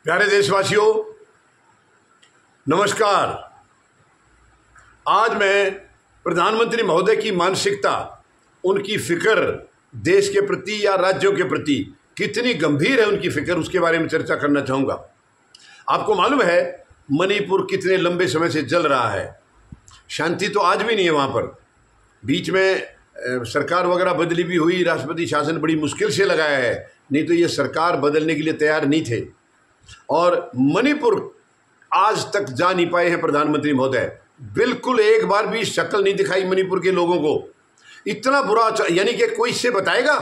प्यारे देशवासियों, नमस्कार। आज मैं प्रधानमंत्री महोदय की मानसिकता, उनकी फिक्र देश के प्रति या राज्यों के प्रति कितनी गंभीर है उनकी फिक्र, उसके बारे में चर्चा करना चाहूँगा। आपको मालूम है मणिपुर कितने लंबे समय से जल रहा है। शांति तो आज भी नहीं है वहाँ पर। बीच में सरकार वगैरह बदली भी हुई, राष्ट्रपति शासन बड़ी मुश्किल से लगाया है, नहीं तो ये सरकार बदलने के लिए तैयार नहीं थे। और मणिपुर आज तक जा नहीं पाए हैं प्रधानमंत्री महोदय। बिल्कुल एक बार भी शक्ल नहीं दिखाई मणिपुर के लोगों को। इतना बुरा, यानी कि कोई इससे बताएगा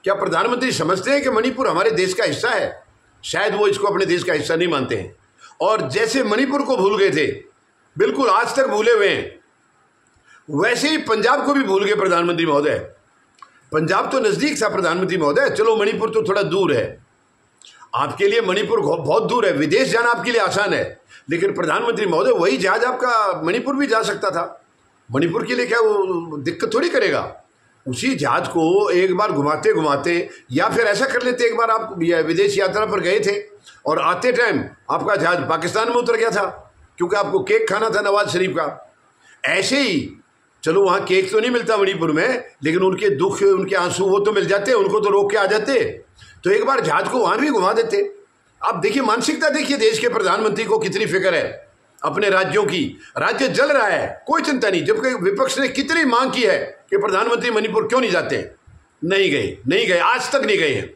क्या प्रधानमंत्री समझते हैं कि मणिपुर हमारे देश का हिस्सा है? शायद वो इसको अपने देश का हिस्सा नहीं मानते हैं। और जैसे मणिपुर को भूल गए थे, बिल्कुल आज तक भूले हुए हैं, वैसे ही पंजाब को भी भूल गए प्रधानमंत्री महोदय। पंजाब तो नजदीक था प्रधानमंत्री महोदय, चलो मणिपुर तो थोड़ा दूर है। आपके लिए मणिपुर बहुत दूर है, विदेश जाना आपके लिए आसान है, लेकिन प्रधानमंत्री महोदय वही जहाज आपका मणिपुर भी जा सकता था। मणिपुर के लिए क्या वो दिक्कत थोड़ी करेगा? उसी जहाज को एक बार घुमाते घुमाते, या फिर ऐसा कर लेते, एक बार आप विदेश यात्रा पर गए थे और आते टाइम आपका जहाज पाकिस्तान में उतर गया था क्योंकि आपको केक खाना था नवाज शरीफ का। ऐसे ही चलो वहाँ केक तो नहीं मिलता मणिपुर में, लेकिन उनके दुख, उनके आंसू वो तो मिल जाते, उनको तो रोक के आ जाते, तो एक बार जहाज को वहाँ भी घुमा देते। आप देखिए मानसिकता, देखिए देश के प्रधानमंत्री को कितनी फिक्र है अपने राज्यों की। राज्य जल रहा है, कोई चिंता नहीं, जबकि विपक्ष ने कितनी मांग की है कि प्रधानमंत्री मणिपुर क्यों नहीं जाते। नहीं गए, आज तक नहीं गए हैं।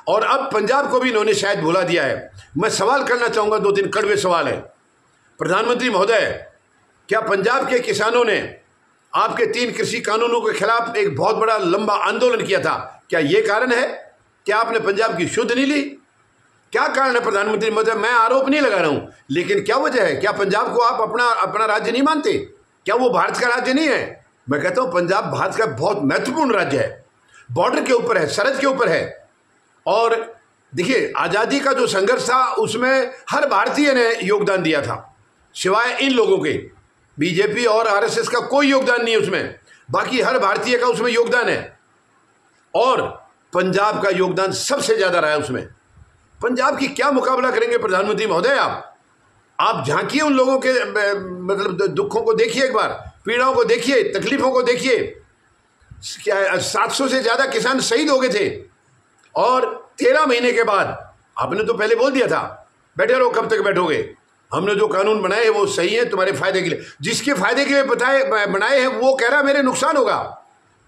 और अब पंजाब को भी इन्होंने शायद भुला दिया है। मैं सवाल करना चाहूँगा, 2-3 कड़वे सवाल है। प्रधानमंत्री महोदय, क्या पंजाब के किसानों ने आपके 3 कृषि कानूनों के खिलाफ एक बहुत बड़ा लंबा आंदोलन किया था? क्या ये कारण है? क्या आपने पंजाब की शुद्ध नहीं ली? क्या कारण है प्रधानमंत्री महोदय? मैं आरोप नहीं लगा रहा हूं, लेकिन क्या वजह है? क्या पंजाब को आप अपना राज्य नहीं मानते? क्या वो भारत का राज्य नहीं है? मैं कहता हूं पंजाब भारत का बहुत महत्वपूर्ण राज्य है, बॉर्डर के ऊपर है, सरहद के ऊपर है। और देखिए आज़ादी का जो संघर्ष था उसमें हर भारतीय ने योगदान दिया था, सिवाय इन लोगों के। बीजेपी और आरएसएस का कोई योगदान नहीं है उसमें, बाकी हर भारतीय का उसमें योगदान है। और पंजाब का योगदान सबसे ज्यादा रहा है उसमें। पंजाब की क्या मुकाबला करेंगे प्रधानमंत्री महोदय? आप झांकिए उन लोगों के मतलब दुखों को देखिए, एक बार पीड़ाओं को देखिए, तकलीफों को देखिए। क्या 700 से ज्यादा किसान शहीद हो गए थे, और 13 महीने के बाद आपने तो पहले बोल दिया था बैठे रहो, कब तक बैठोगे? हमने जो कानून बनाए हैं वो सही है, तुम्हारे फायदे के लिए। जिसके फायदे के लिए बनाए हैं वो कह रहा है मेरे नुकसान होगा,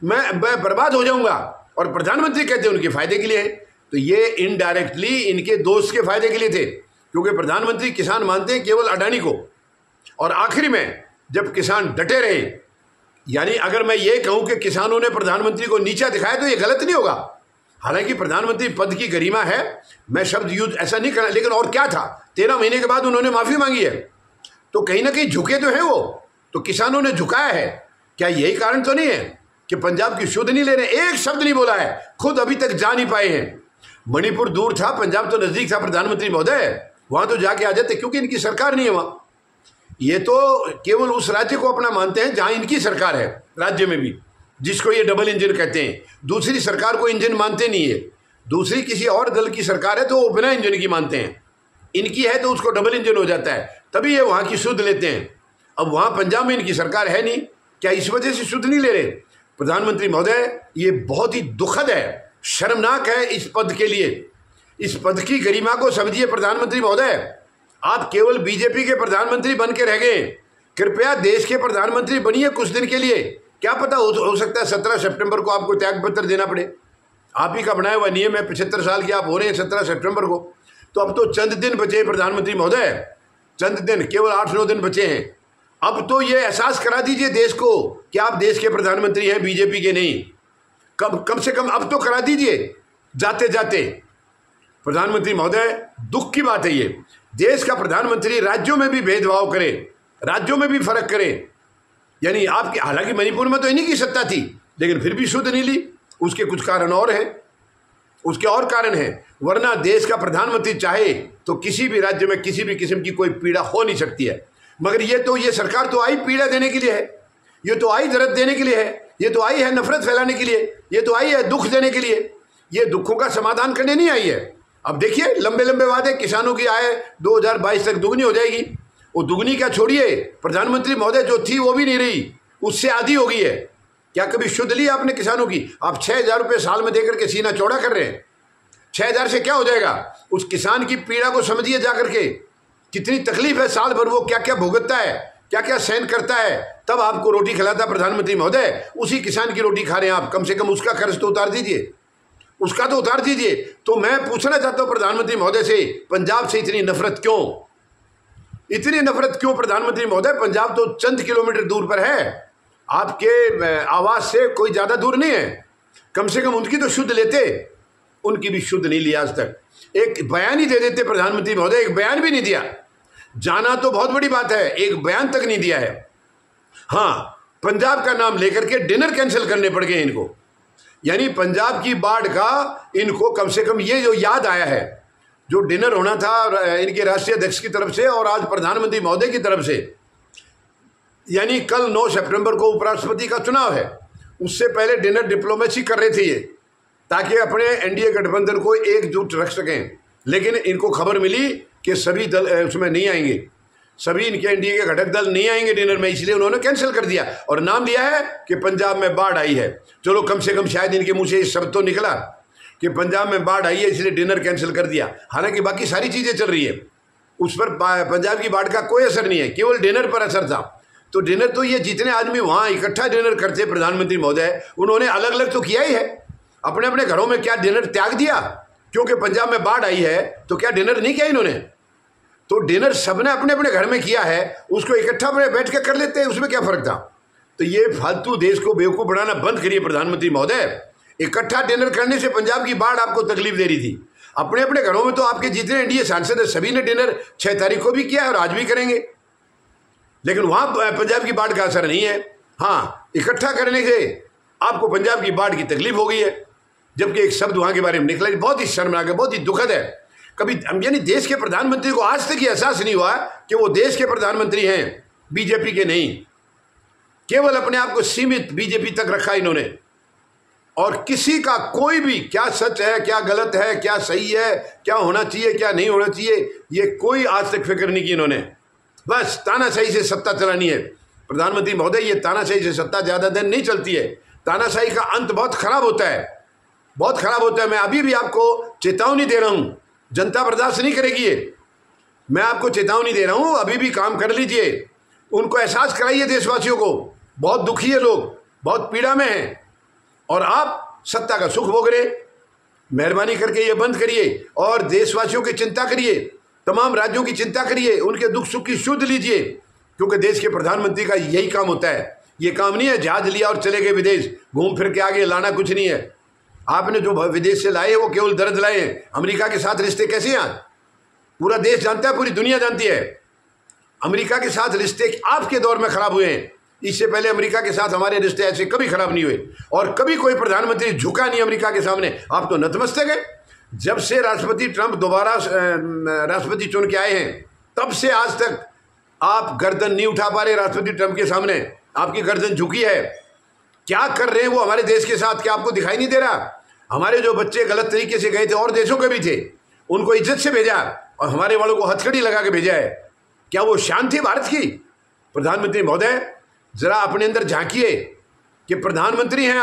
मैं बर्बाद हो जाऊंगा, और प्रधानमंत्री कहते हैं उनके फायदे के लिए है। तो ये इनडायरेक्टली इनके दोस्त के फायदे के लिए थे, क्योंकि प्रधानमंत्री किसान मानते हैं केवल अडानी को। और आखिरी में जब किसान डटे रहे, यानी अगर मैं ये कहूं कि किसानों ने प्रधानमंत्री को नीचा दिखाया तो ये गलत नहीं होगा। हालांकि प्रधानमंत्री पद की गरिमा है, मैं शब्द यूज ऐसा नहीं करना, लेकिन और क्या था, 13 महीने के बाद उन्होंने माफी मांगी है, तो कहीं ना कहीं झुके तो हैं वो, तो किसानों ने झुकाया है। क्या यही कारण तो नहीं है कि पंजाब की शुद्ध नहीं ले रहे? एक शब्द नहीं बोला है, खुद अभी तक जा नहीं पाए हैं। मणिपुर दूर था, पंजाब तो नजदीक था प्रधानमंत्री महोदय, वहां तो जाके आ जाते, क्योंकि इनकी सरकार नहीं है वहां। ये तो केवल उस राज्य को अपना मानते हैं जहां इनकी सरकार है, राज्य में भी, जिसको ये डबल इंजन कहते हैं। दूसरी सरकार को इंजन मानते नहीं है, दूसरी किसी और दल की सरकार है तो वो बिना इंजन की मानते हैं, इनकी है तो उसको डबल इंजन हो जाता है, तभी ये वहां की शुद्ध लेते हैं। अब वहां पंजाब में इनकी सरकार है नहीं, क्या इस वजह से शुद्ध नहीं ले रहे? प्रधानमंत्री महोदय, ये बहुत ही दुखद है, शर्मनाक है इस पद के लिए। इस पद की गरिमा को समझिए प्रधानमंत्री महोदय। आप केवल बीजेपी के प्रधानमंत्री बन के रह गए, कृपया देश के प्रधानमंत्री बनिए कुछ दिन के लिए। क्या पता हो सकता है 17 सितंबर को आपको त्याग पत्र देना पड़े। आप ही का बनाया हुआ नियम है, 75 साल के आप हो रहे हैं 17 सितंबर को, तो अब तो चंद दिन बचे हैं प्रधानमंत्री महोदय, चंद दिन, केवल 8-9 दिन बचे हैं। अब तो ये एहसास करा दीजिए देश को कि आप देश के प्रधानमंत्री हैं, बीजेपी के नहीं। कम से कम अब तो करा दीजिए जाते जाते। प्रधानमंत्री महोदय, दुख की बात है ये, देश का प्रधानमंत्री राज्यों में भी भेदभाव करे, राज्यों में भी फर्क करे। यानी आपके, हालांकि मणिपुर में तो इन्हीं की सत्ता थी, लेकिन फिर भी शुद्ध नहीं ली। उसके कुछ कारण और हैं, उसके और कारण हैं, वरना देश का प्रधानमंत्री चाहे तो किसी भी राज्य में किसी भी किस्म की कोई पीड़ा हो नहीं सकती है। मगर ये सरकार तो आई पीड़ा देने के लिए है, ये तो आई दर्द देने के लिए है, ये तो आई है नफरत फैलाने के लिए, ये तो आई है दुख देने के लिए। ये दुखों का समाधान करने नहीं आई है। अब देखिए लंबे लंबे वादे, किसानों की आय 2022 तक दुगनी हो जाएगी। वो दुगनी क्या छोड़िए, प्रधानमंत्री महोदय जो थी वो भी नहीं रही, उससे आधी हो गई है। क्या कभी शुद्ध ली आपने किसानों की? आप 6,000 रुपये साल में देकर के सीना चौड़ा कर रहे हैं। 6,000 से क्या हो जाएगा? उस किसान की पीड़ा को समझिए जाकर के, कितनी तकलीफ है साल भर, वो क्या क्या भुगतता है, क्या क्या सहन करता है, तब आपको रोटी खिलाता प्रधानमंत्री महोदय। उसी किसान की रोटी खा रहे हैं आप, कम से कम उसका कर्ज तो उतार दीजिए, उसका तो उतार दीजिए। तो मैं पूछना चाहता हूं प्रधानमंत्री महोदय से, पंजाब से इतनी नफरत क्यों, इतनी नफरत क्यों प्रधानमंत्री महोदय? पंजाब तो चंद किलोमीटर दूर पर है, आपके आवाज से कोई ज्यादा दूर नहीं है। कम से कम उनकी तो शुद्ध लेते, उनकी भी शुद्ध नहीं लिया आज तक। एक बयान ही दे देते प्रधानमंत्री महोदय, एक बयान भी नहीं दिया। जाना तो बहुत बड़ी बात है, एक बयान तक नहीं दिया है। हाँ, पंजाब का नाम लेकर के डिनर कैंसिल करने पड़ गए इनको, यानी पंजाब की बाढ़ का इनको कम से कम ये जो याद आया है, जो डिनर होना था इनके राष्ट्रीय अध्यक्ष की तरफ से और आज प्रधानमंत्री महोदय की तरफ से, यानी कल 9 सितंबर को उपराष्ट्रपति का चुनाव है, उससे पहले डिनर डिप्लोमेसी कर रहे थे ये, ताकि अपने एनडीए गठबंधन को एकजुट रख सकें। लेकिन इनको खबर मिली कि सभी दल उसमें नहीं आएंगे, सभी इनके एनडीए के घटक दल नहीं आएंगे डिनर में, इसलिए उन्होंने कैंसिल कर दिया और नाम लिया है कि पंजाब में बाढ़ आई है। चलो कम से कम शायद इनके मुंह से इस शब्द तो निकला कि पंजाब में बाढ़ आई है इसलिए डिनर कैंसिल कर दिया। हालांकि बाकी सारी चीजें चल रही है, उस पर पंजाब की बाढ़ का कोई असर नहीं है, केवल डिनर पर असर था। तो डिनर तो ये जितने आदमी वहां इकट्ठा डिनर करते प्रधानमंत्री महोदय, उन्होंने अलग अलग तो किया ही है, अपने अपने घरों में क्या डिनर त्याग दिया? क्योंकि पंजाब में बाढ़ आई है तो क्या डिनर नहीं किया इन्होंने? तो डिनर सबने अपने अपने घर में किया है, उसको इकट्ठा बैठ के कर लेते हैं, उसमें क्या फर्क था? तो ये फालतू देश को बेवकूफ बनाना बंद करिए प्रधानमंत्री महोदय। इकट्ठा डिनर करने से पंजाब की बाढ़ आपको तकलीफ दे रही थी, अपने अपने घरों में तो आपके जितने एनडीए सांसद है सभी ने डिनर 6 तारीख को भी किया है और आज भी करेंगे, लेकिन वहां पंजाब की बाढ़ का असर नहीं है। हाँ, इकट्ठा करने से आपको पंजाब की बाढ़ की तकलीफ हो गई है, जबकि एक शब्द वहां के बारे में निकला, बहुत ही शर्मनाक है, बहुत ही दुखद है। कभी यानी देश के प्रधानमंत्री को आज तक ये एहसास नहीं हुआ कि वो देश के प्रधानमंत्री हैं, बीजेपी के नहीं। केवल अपने आप को सीमित बीजेपी तक रखा इन्होंने, और किसी का कोई भी क्या सच है, क्या गलत है, क्या सही है, क्या होना चाहिए, क्या नहीं होना चाहिए, ये कोई आज तक फिक्र नहीं की इन्होंने। बस तानाशाही से सत्ता चलानी है। प्रधानमंत्री महोदय, ये तानाशाही से सत्ता ज्यादा दिन नहीं चलती है, तानाशाही का अंत बहुत खराब होता है, बहुत खराब होता है। मैं अभी भी आपको चेतावनी दे रहा हूं, जनता बर्दाश्त नहीं करेगी ये, मैं आपको चेतावनी दे रहा हूं, अभी भी काम कर लीजिए, उनको एहसास कराइए देशवासियों को, बहुत दुखी है लोग, बहुत पीड़ा में हैं, और आप सत्ता का सुख भोग रहे। मेहरबानी करके ये बंद करिए और देशवासियों की चिंता करिए, तमाम राज्यों की चिंता करिए, उनके दुख सुख की सुध लीजिए, क्योंकि देश के प्रधानमंत्री का यही काम होता है। ये काम नहीं है जहाज लिया और चले गए विदेश, घूम फिर के आगे लाना कुछ नहीं है। आपने जो विदेश से लाए वो केवल दर्द लाए हैं। अमेरिका के साथ रिश्ते कैसे हैं? पूरा देश जानता है, पूरी दुनिया जानती है, अमेरिका के साथ रिश्ते आपके दौर में खराब हुए हैं। इससे पहले अमेरिका के साथ हमारे रिश्ते ऐसे कभी खराब नहीं हुए, और कभी कोई प्रधानमंत्री झुका नहीं अमेरिका के सामने। आप तो नतमस्तक है। जब से राष्ट्रपति ट्रंप दोबारा राष्ट्रपति चुन के आए हैं, तब से आज तक आप गर्दन नहीं उठा पा रहे राष्ट्रपति ट्रंप के सामने, आपकी गर्दन झुकी है। क्या कर रहे हैं वो हमारे देश के साथ, क्या आपको दिखाई नहीं दे रहा? हमारे जो बच्चे गलत तरीके से गए थे, और देशों के भी थे, उनको इज्जत से भेजा और हमारे वालों को हथकड़ी लगा के भेजा है। क्या वो शान थी भारत की? प्रधानमंत्री महोदय, जरा अपने अंदर झांकिए कि प्रधानमंत्री हैं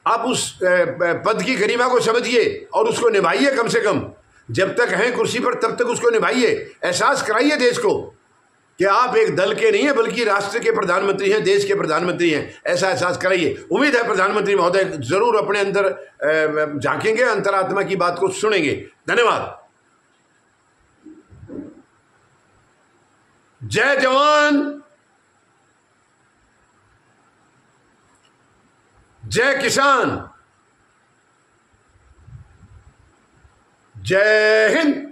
आप उस पद की गरिमा को समझिए और उसको निभाइए। कम से कम जब तक हैं कुर्सी पर तब तक उसको निभाइए। एहसास कराइए देश को कि आप एक दल के नहीं है बल्कि राष्ट्र के प्रधानमंत्री हैं, देश के प्रधानमंत्री हैं, ऐसा एहसास कराइए। उम्मीद है प्रधानमंत्री महोदय जरूर अपने अंदर झांकेंगे, अंतरात्मा की बात को सुनेंगे। धन्यवाद। जय जवान, जय किसान, जय हिंद।